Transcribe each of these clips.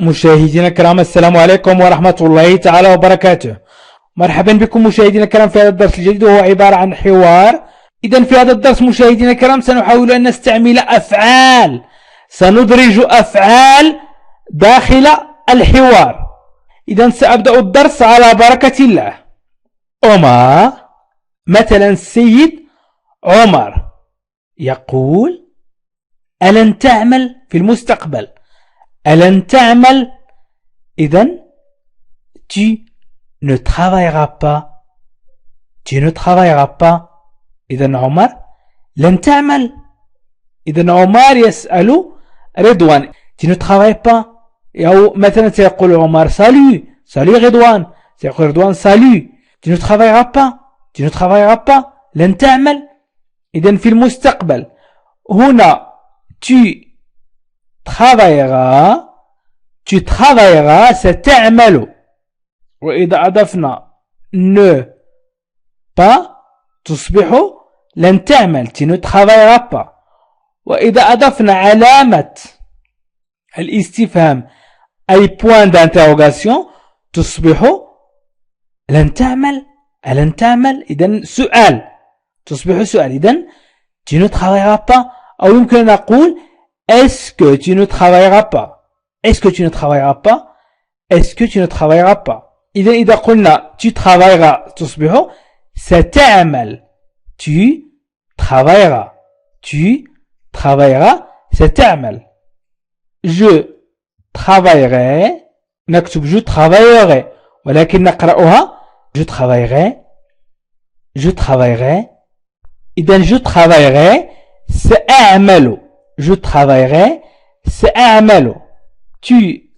مشاهدينا الكرام، السلام عليكم ورحمة الله تعالى وبركاته. مرحبا بكم مشاهدينا الكرام في هذا الدرس الجديد، وهو عبارة عن حوار. إذن في هذا الدرس مشاهدينا الكرام سنحاول أن نستعمل أفعال، سندرج أفعال داخل الحوار. إذن سأبدأ الدرس على بركة الله. عمر، مثلا السيد عمر يقول: ألن تعمل في المستقبل؟ ألن تعمل؟ إذن tu ne travailleras pas. Tu ne travailleras pas. إذن عمر لن تعمل. إذن عمر يسأل رضوان: tu ne travailles pas. أو مثلا سيقول عمر: salut. salut رضوان. سيقول رضوان: salut. tu ne travailleras pas. tu ne travailleras pas. لن تعمل. إذن في المستقبل هنا tu travailleras. tu travailleras ستعمل. وإذا أضفنا ne pas تصبح لن تعمل. tu ne travailleras pas. وإذا أضفنا علامة الاستفهام أي point d'interrogation تصبح لن تعمل. ألن تعمل؟ إذن سؤال، تصبح سؤال. إذن tu ne travailleras pas. أو يمكن أن نقول est-ce que tu ne travailleras pas. est-ce que tu ne travailleras pas. est-ce que tu ne travailleras pas. إذا قلنا tu travailleras تصبح ستعمل. tu travailleras. tu travailleras ستعمل. je travaillerai نكتب je travaillerai، ولكن نقرأها je travaillerai. je travaillerai. إذن je travaillerai سأعمل. je travaillerai سأعمل. tu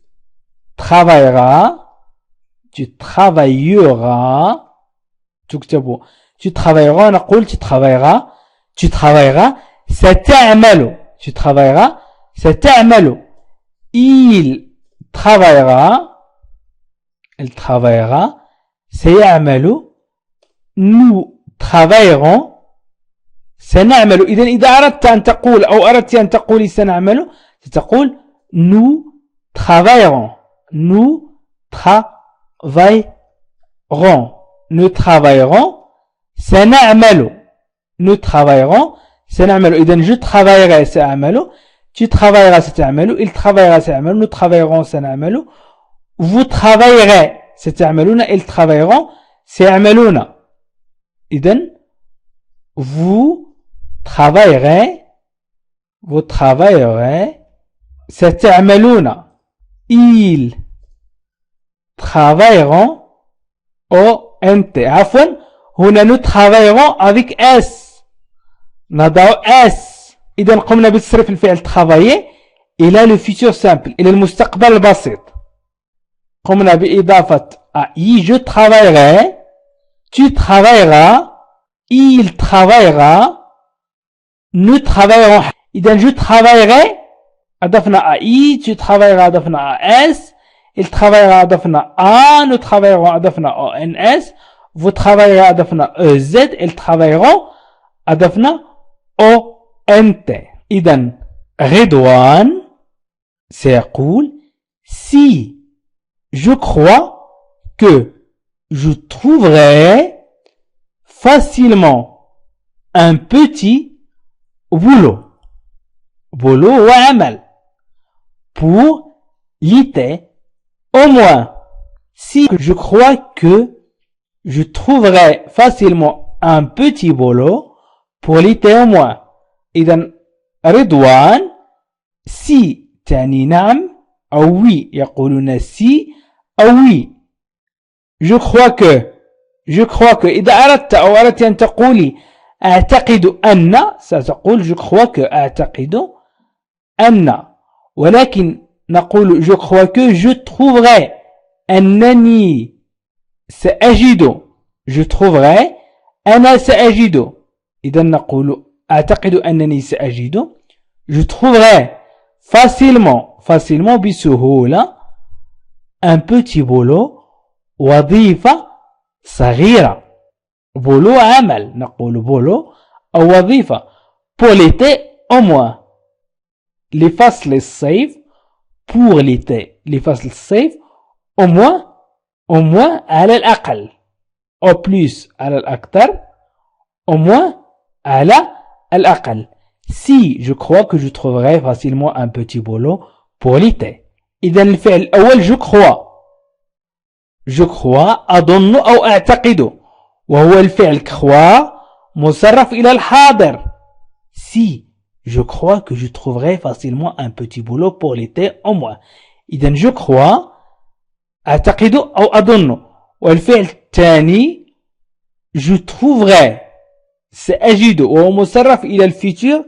travailleras. tu travailleras. تكتب tu travailleras، نقول tu travailleras. tu travailleras ستعمل. tu travailleras ستعمل. il travaillera. il travaillera سيعمل. nous travaillerons سنعمل. إذا أردت أن تقول أو أردت أن تقولي سنعمل ستقول nous travaillerons. nous travaillerons. nous travaillerons سنعمل. nous travaillerons سنعمل. إذن je travaillerai سأعمل. tu travailleras ستعمل. il travaillera سيعمل. nous travaillerons سنعمل. vous travaillerez ستعملون. ils travailleront سيعملون. إذن vous travaillerez. vous travaillerez ستعملون. ils travailleront ONT. عفوا، هنا nous travaillerons avec S، نضع S. إذا قمنا بتصريف الفعل travailler إلى le futur simple، إلى المستقبل البسيط. قمنا بإضافة I. je travaillerai. tu travailleras. il travaillera. nous travaillerons. إذا je travaillerai أضفنا I. tu travailleras أضفنا S. il travaillera أضفنا A. nous travaillerons أضفنا ONS. vous travaillerez أضفنا EZ. ils travailleront أضفنا ONT. إذن رضوان سيقول: si je crois que je trouverai facilement un petit boulot. boulot وعمل pour l'été au moins. si je crois que je trouverai facilement un petit boulot pour l'été au moins. إذن رضوان si تعني نعم أو oui، يقولون si أو oui. je crois que إذا أردت أو أردت أن تقولي أعتقد أن ستقول je crois que أعتقد أن، ولكن نقول je crois que je trouverai أنني سأجد. je trouverai أنا سأجد. إذا نقول أعتقد أنني سأجد. je trouverai facilement بسهولة un petit boulot وظيفة صغيرة. بولو عمل، نقول بولو أو وظيفة. pour l'été au moins. لفصل الصيف pour l'été لفصل الصيف au moins على الأقل au plus على الأكثر au moins على الأقل. Si je crois que je trouverai facilement un petit boulot pour l'été. إذا الفعل الأول je crois أظن أو أعتقد وهو الفعل croire مصرف إلى الحاضر. Si je crois que je trouverai facilement un petit boulot pour l'été au moins. إذا je crois أعتقد أو أظن. والفعل الثاني je trouverai سأجد وهو مصرف إلى الفيتور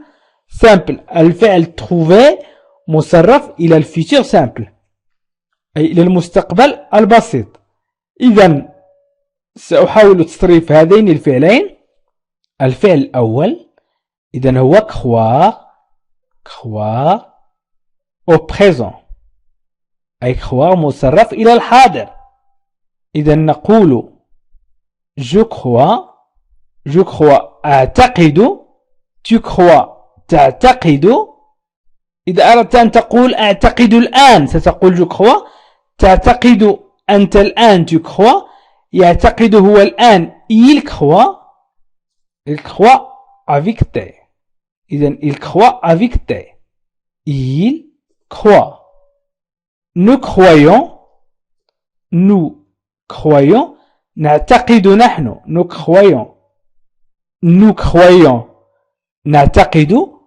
simple. الفعل trouver مصرف إلى الفيتور simple أي إلى المستقبل البسيط. إذا سأحاول تصريف هذين الفعلين. الفعل الأول إذا هو croire au présent أي croire مصرف إلى الحاضر. إذا نقول je crois أعتقد tu crois تعتقد. إذا أردت أن تقول أعتقد الآن ستقول je crois. تعتقد أنت الآن tu crois. يعتقد هو الآن il croit avec T. إذن il croit avec T. Il croit. Nous croyons نعتقد نحن nous croyons نعتقد.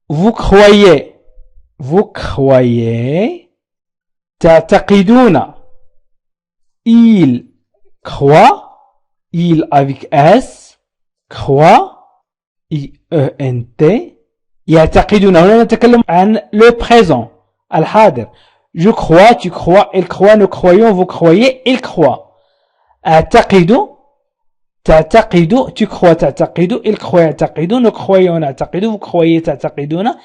vous croyez تعتقدون. il avec S croit IENT. يعتقدون. هنا نتكلم عن le présent الحاضر. je crois tu crois il croit nous croyons vous croyez il croit. أعتقد تعتقد tu crois تعتقد il croit يعتقد nous croyons نعتقد vous croyez تعتقدون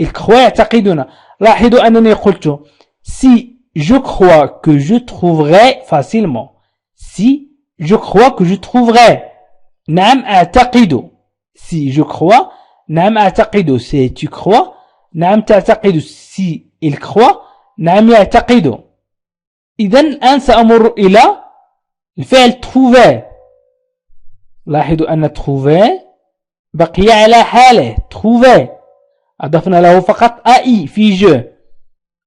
il croit يعتقدون. لاحظوا أنني قلت si je crois que je trouverai facilement. Si je crois que je trouverai. نعم أعتقد. Si je crois نعم أعتقد. Si tu crois نعم تعتقد. Si il croit نعم يعتقد. إذن الآن سأمر إلى الفعل trouver. لاحظوا أن trouver بقي على حاله trouver. أضفنا له فقط أي في je.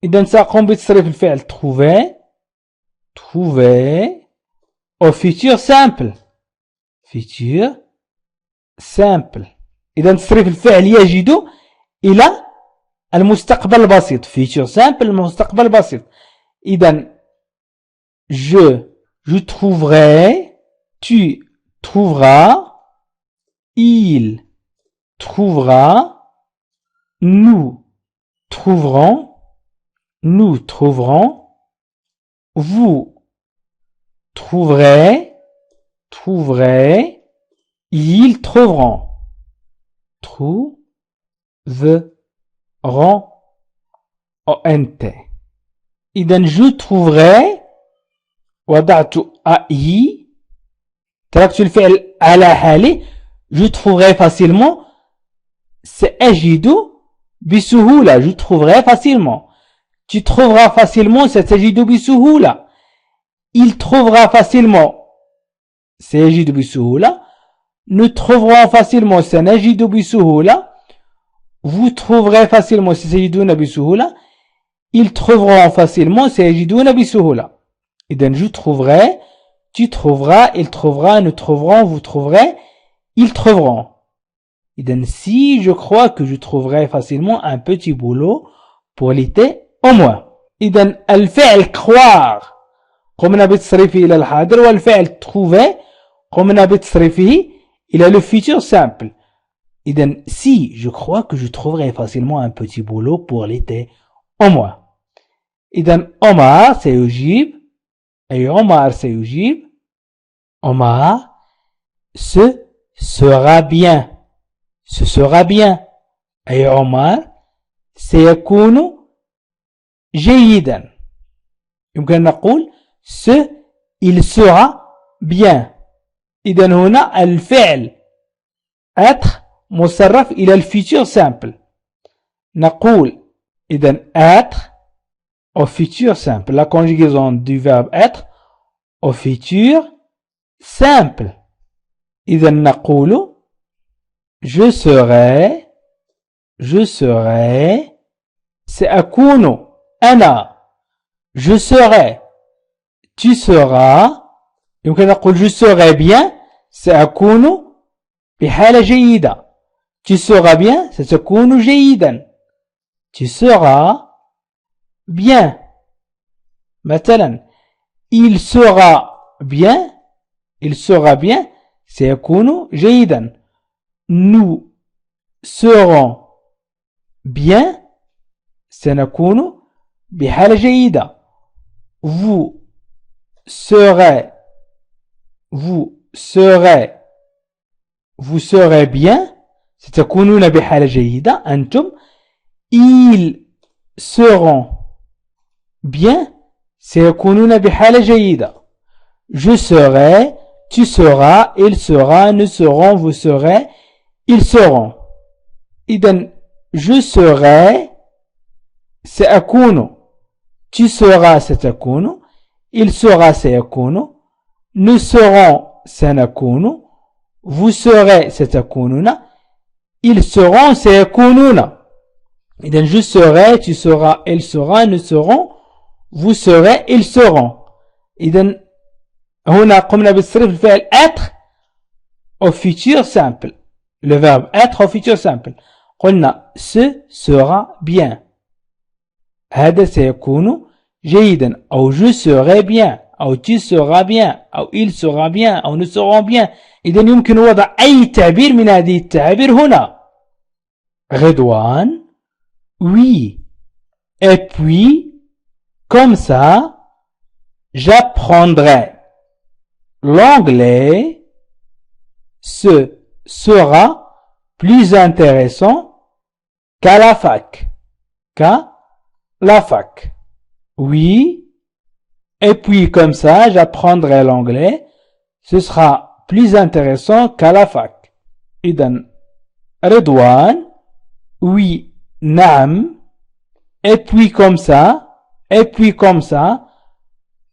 إذن سأقوم بتصريف الفعل trouver au futur simple. إذن تصريف الفعل يجد إلى المستقبل البسيط. futur simple المستقبل البسيط. إذن je trouverai tu trouveras il trouvera nous trouverons vous trouverez ils trouveront ONT. إذن je trouverai وضعت أي تركت الفعل على حاله. je trouverai facilement سأجد بسهولة. je trouverai facilement. tu trouveras facilement ستجد بسهولة. il trouvera facilement سيجد بسهولة. nous trouverons facilement سنجد بسهولة. vous trouverez facilement سيجدون بسهولة. ils trouveront facilement سيجدون بسهولة. إذن je trouverai tu trouveras il trouvera nous trouverons vous trouverez ils trouveront. إذن si je crois que je trouverai facilement un petit boulot pour l'été au moins. إذن الفعل croire قمنا بتصريفه إلى الحاضر والفعل trouver قمنا بتصريفه إلى le futur simple. إذن si je crois que je trouverai facilement un petit boulot pour l'été au moins. إذن عمر سيجيب أي عمر سيجيب عمر ce sera bien أي عمر سيكون جيدا. يمكن أن نقول ce il sera bien. إذن هنا الفعل être مصرف إلى الفيتور simple. نقول إذن être au futur simple. La conjugaison du verbe être au futur simple. إذا نقول je serai سأكون أنا je serai tu seras يمكن نقول je serai bien سأكون بحالة جيدة tu seras bien ستكون جيدا tu seras bien مثلا il sera bien سيكون جيدا nous serons bien سنكون بحالة جيدة vous serez bien ستكونون بحالة جيدة أنتم ils seront bien سيكونون بحالة جيدة je serai tu seras il sera nous serons vous serez ils seront إذن je serai سأكون tu seras ستكون il sera سيكون nous serons سنكون vous serez ستكونون ils seront سيكونون إذن je serai tu seras il sera nous serons vous serez ils seront إذن هنا قمنا بالتصريف الفعل être au futur simple le verbe être au futur simple قلنا ce sera bien هذا سيكون جيدا أو je serai bien أو tu seras bien أو il sera bien أو nous serons bien إذن يمكن وضع أي تعبير من هذه التعابير هنا رضوان oui et puis comme ça j'apprendrai l'anglais ce sera plus intéressant qu'à la fac. Oui. Et puis comme ça, j'apprendrai l'anglais. Ce sera plus intéressant qu'à la fac. إذن رضوان oui, نعم. Et puis comme ça.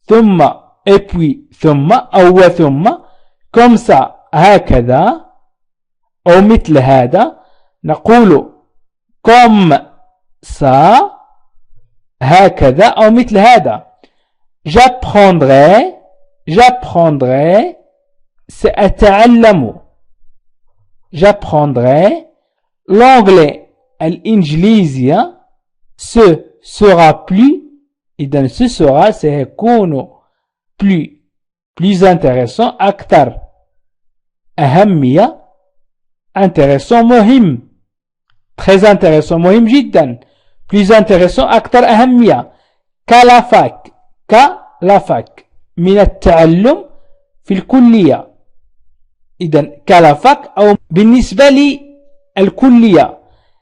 ثم et puis ثم أو ثم comme ça هكذا أو مثل هذا نقول comme ça هكذا أو مثل هذا j'apprendrai سأتعلم j'apprendrai l'anglais الإنجليزية ce sera plus إذن ce sera سيكون plus intéressant أكثر أهمية intéressant مهم très intéressant مهم جدا plus intéressant أكثر أهمية كلا فاك من التعلم في الكلية إذن كلا فاك أو بالنسبة للكلية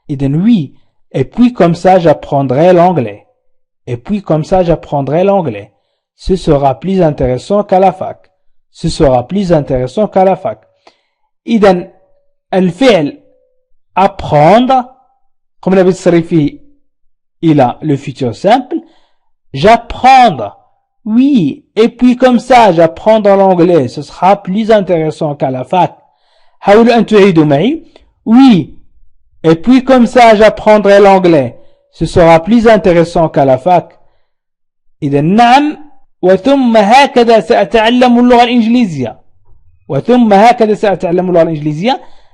إذن oui et puis comme ça j'apprendrai l'anglais ce sera plus intéressant qu'à la fac إذن الفعل apprendre قمنا بالتصريف إلى le futur simple j'apprendre oui et puis comme ça j'apprendre l'anglais ce sera plus intéressant qu'à la fac حاولوا أن تعيدوا معي oui et puis comme ça j'apprendrai l'anglais ce sera plus intéressant qu'à la fac إذا نعم وثم هكذا سأتعلم اللغة الإنجليزية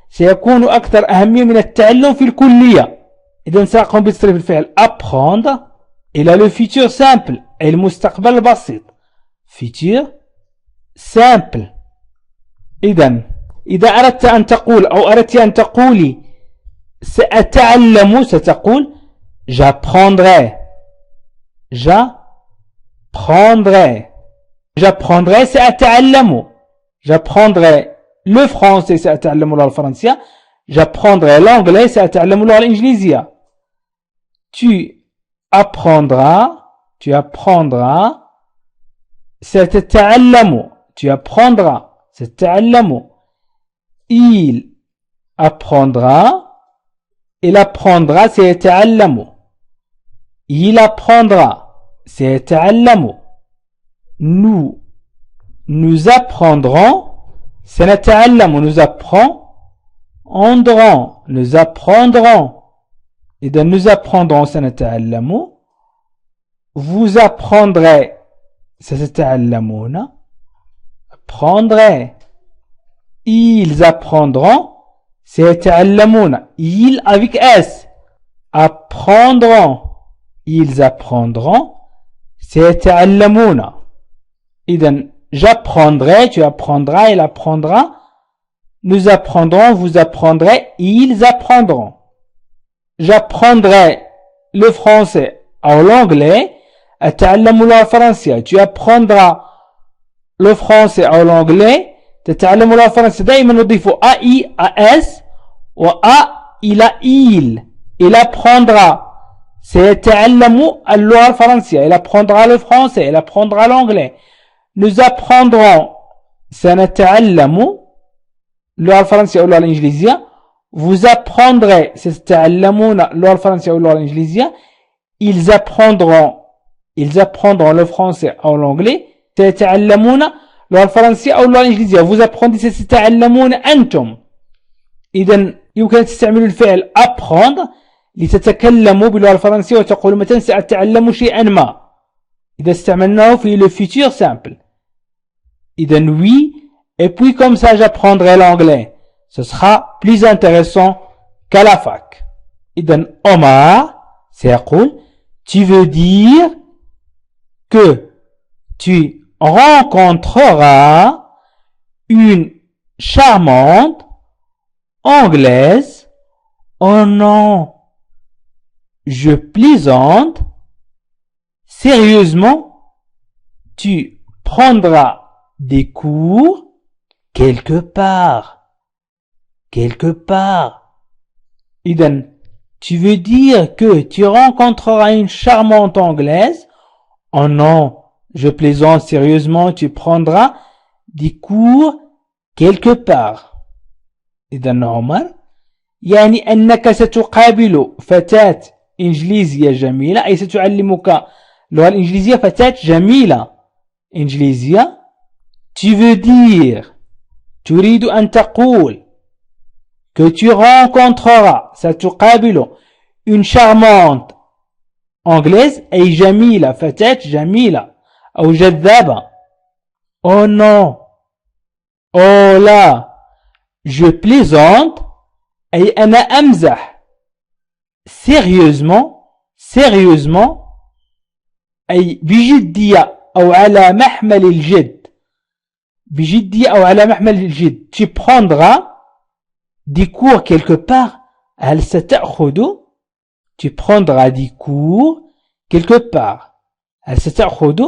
سيكون أكثر أهمية من التعلم في الكلية إذا سأقوم بتصريف الفعل apprendre إلى le futur simple أي المستقبل البسيط futur simple إذا أردت أن تقول أو أردت أن تقولي سأتعلم ستقول j'apprendrai سأتعلم j'apprendrai le français سأتعلم اللغة الفرنسية j'apprendrai l'anglais سأتعلم اللغة الإنجليزية tu apprendras ستتعلم il apprendra سيتعلم il apprendra سيتعلم. Nous apprendrons. سنتعلم. Nous apprendrons. Nous apprendrons. إذا nous apprendrons سنتعلم. Vous apprendrez. ستتعلمون. Apprendrez. Ils apprendront. سيتعلمون. Ils avec S. Apprendront. Ils apprendront. سيتعلمون. إذن j'apprendrai, tu apprendras, il apprendra. Nous apprendrons, vous apprendrez, ils apprendront. J'apprendrai le français ou l'anglais. أتعلم اللغة الفرنسية. Tu apprendras le français ou l'anglais. تتعلم اللغة الفرنسية. دائما نضيف AI à S و A إلى il. Il apprendra. سيتعلم اللغة الفرنسية. Il apprendra le français. Il apprendra l'anglais. Nous apprendrons. سنتعلم اللغة الفرنسية أو اللغة الإنجليزية. Vous apprendrez. ستتعلمون اللغة الفرنسية أو اللغة الإنجليزية. Ils apprendront. Ils apprendront le français ou l'anglais. سيتعلمون اللغة الفرنسية أو اللغة الإنجليزية. Vous apprenez. ستتعلمون أنتم. إذن يمكن أن تستعملوا الفعل apprendre لتتكلموا باللغة الفرنسية وتقولوا مثلا سأتعلم شيئا ما. إذا استعملناه في le futur simple. إذن oui. Et puis comme ça j'apprendrai l'anglais. Ce sera plus intéressant qu'à la fac. إذن Omar سيقول tu veux dire que tu rencontreras une charmante anglaise. Oh non, je plaisante. Sérieusement, tu prendras des cours quelque part. Quelque part. Iden, tu veux dire que tu rencontreras une charmante anglaise? Oh non, je plaisante. Sérieusement, tu prendras des cours quelque part. إذن عمر يعني أنك ستقابل فتاة إنجليزية جميلة. أي ستعلمك اللغة الإنجليزية فتاة جميلة إنجليزية. Tu veux dire. تريد أن تقول que tu rencontreras. ستقابل une charmante anglaise. أي جميلة. فتاة جميلة أو جذابة. Oh non. Oh là. Je plaisante. أي أنا أمزح. Sérieusement. Sérieusement. أي بجدية أو على محمل الجد. بجدية أو على محمل الجد. Tu prendras des cours quelque part. هل ستأخذ. Tu prendras des cours quelque part. هل ستأخذ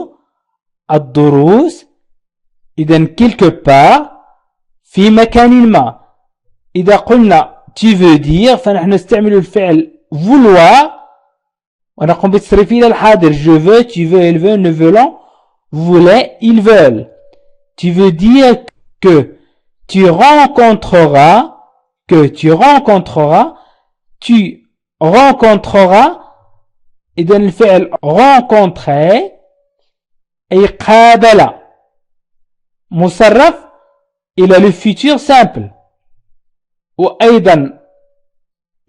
الدروس. إذن quelque part في مكان ما. إذا قلنا tu veux dire فنحن نستعمل الفعل vouloir ونقوم بالتصريف إلى الحاضر. Je veux, tu veux, il veut, nous voulons, vous voulez, ils veulent. Tu veux dire que tu rencontreras, tu rencontreras. إذن الفعل rencontrer أي قابل مصرف إلى le futur simple. وأيضا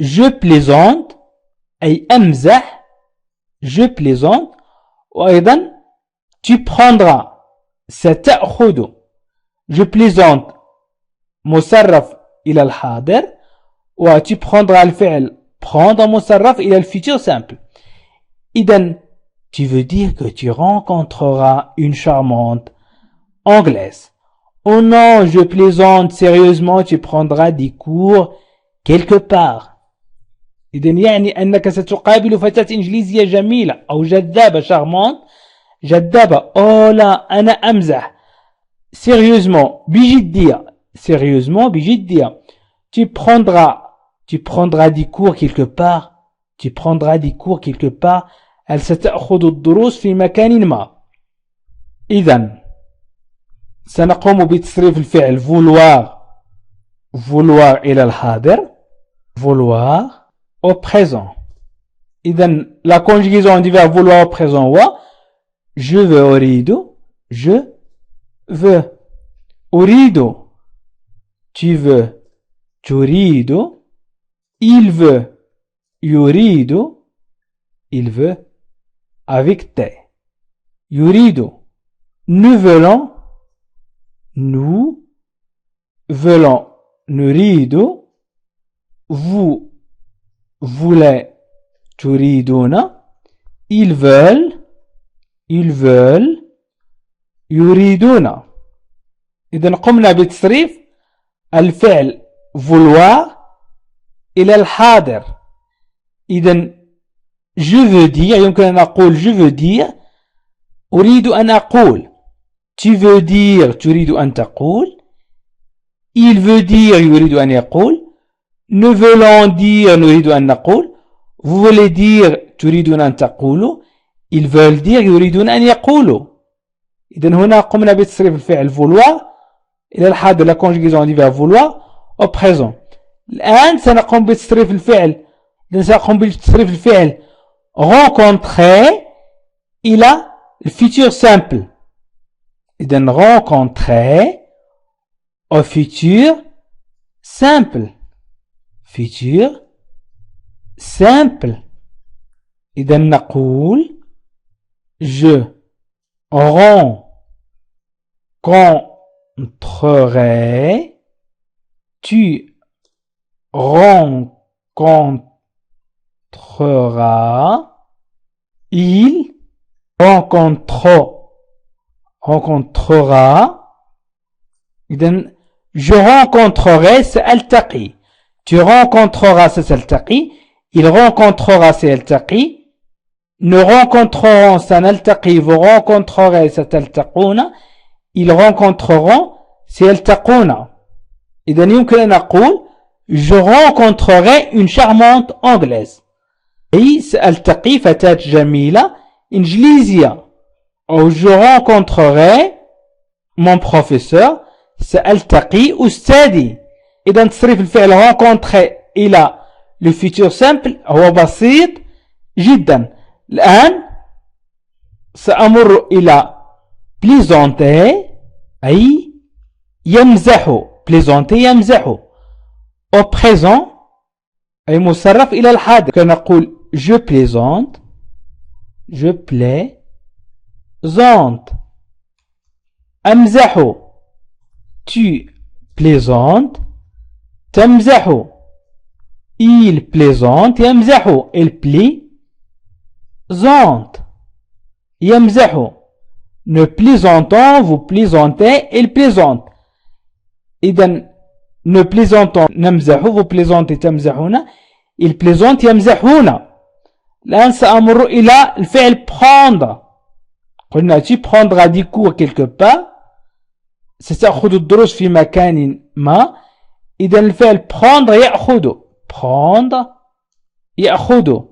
je plaisante أي أمزح. Je plaisante. وأيضا tu prendras. ستأخذ. Je plaisante مصرف إلى الحاضر. و tu prendras الفعل prendre مصرف إلى le futur simple. إذن tu veux dire que tu rencontreras une charmante anglaise. Oh non, je plaisante. Sérieusement, tu prendras des cours quelque part. إذن يعني أنك ستقابل فتاة إنجليزية جميلة أو جذابة charmante. جذابة. Oh là, أنا أمزح. Sérieusement, بجدية. Sérieusement, بجدية. Tu prendras des cours quelque part. Tu prendras des cours quelque part. هل ستأخذ الدروس في مكان ما. إذن سنقوم بتصريف الفعل vouloir إلى الحاضر. Vouloir au présent. إذن la conjugaison du verbe vouloir au présent هو je veux أريد je veux أريد tu veux تريد il veut يريد il veut avec T يريد nous voulons نريد vous voulez تريدون ils veulent يريدون. إذا قمنا بتصريف الفعل vouloir إلى الحاضر. إذا je veux dire يمكن أن أقول je veux dire أريد أن أقول tu veux dire تريد أن تقول il veut dire يريد أن يقول nous voulons dire نريد أن نقول vous voulez dire تريدون أن تقولوا ils veulent dire يريدون أن يقولوا. إذن هنا قمنا بتصريف الفعل vouloir إلى الحاضر la conjugaison du verbe vouloir au présent. الآن سنقوم بتصريف الفعل rencontrer إلى الfutur simple. إذن rencontrer au futur simple. futur simple. إذا نقول je rencontrerai tu rencontreras il rencontrera. إذن je rencontrerai سألتقي tu rencontreras سألتقي il rencontrera سيلتقي nous rencontrerons سنلتقي vous rencontrerez ستلتقون ils rencontreront سيلتقون. إذا يمكن أن نقول je rencontrerai une charmante anglaise أي سألتقي فتاة جميلة إنجليزية أو je rencontrerai mon professeur سألتقي أستاذي. إذا تصريف الفعل rencontrer إلى le futur simple هو بسيط جدا. الآن سأمر إلى plaisanter أي يمزح plaisanter يمزح au présent أي مصرف إلى الحاضر كنقول je plaisante أمزح tu plaisantes تمزح il plaisante يمزح il plaisante يمزح nous plaisantons vous plaisantez il plaisante. إذن nous plaisantons نمزح vous plaisantez تمزحون il plaisante يمزحون. الآن سأمر إلى الفعل prendre. قلنا tu prendras des cours quelque part ستأخذ الدروس في مكان ما. إذن الفعل prendre يأخذ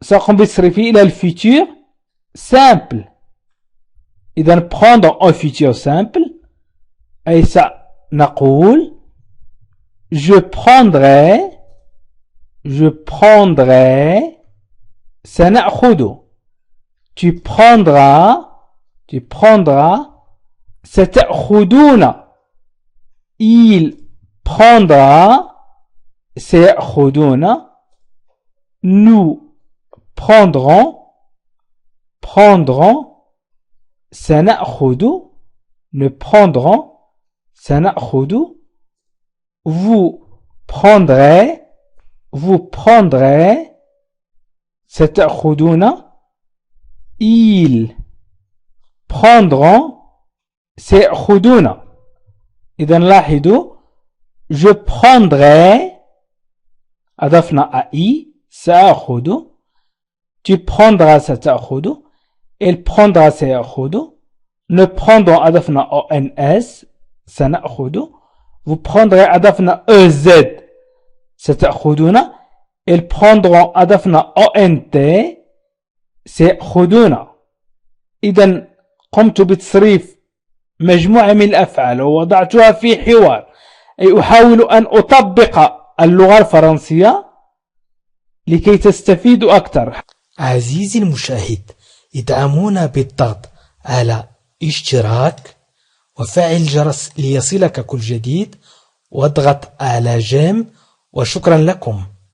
سأقوم بتصريفه إلى الفيتور simple. إذن prendre au futur simple أي سنقول je prendrai سنأخذ tu prendras ستأخذون il prendra سيأخذون nous prendrons سنأخذ nous prendrons سنأخذ vous prendrez ستأخذون ils prendront سيأخذون. إذا لاحظوا je prendrai أضفنا أي سأخذ tu prendras ستأخذ il prendra سيأخذ nous prendrons أضفنا ONS سنأخذ vous prendrez أضفنا EZ ستأخذون ils prendront أضفنا ONT سيأخذون. إذا قمت بتصريف مجموعة من الأفعال ووضعتها في حوار أي أحاول أن أطبق اللغة الفرنسية لكي تستفيد أكثر. عزيزي المشاهد، يدعمونا بالضغط على اشتراك وفعل الجرس ليصلك كل جديد، واضغط على جيم، وشكرا لكم.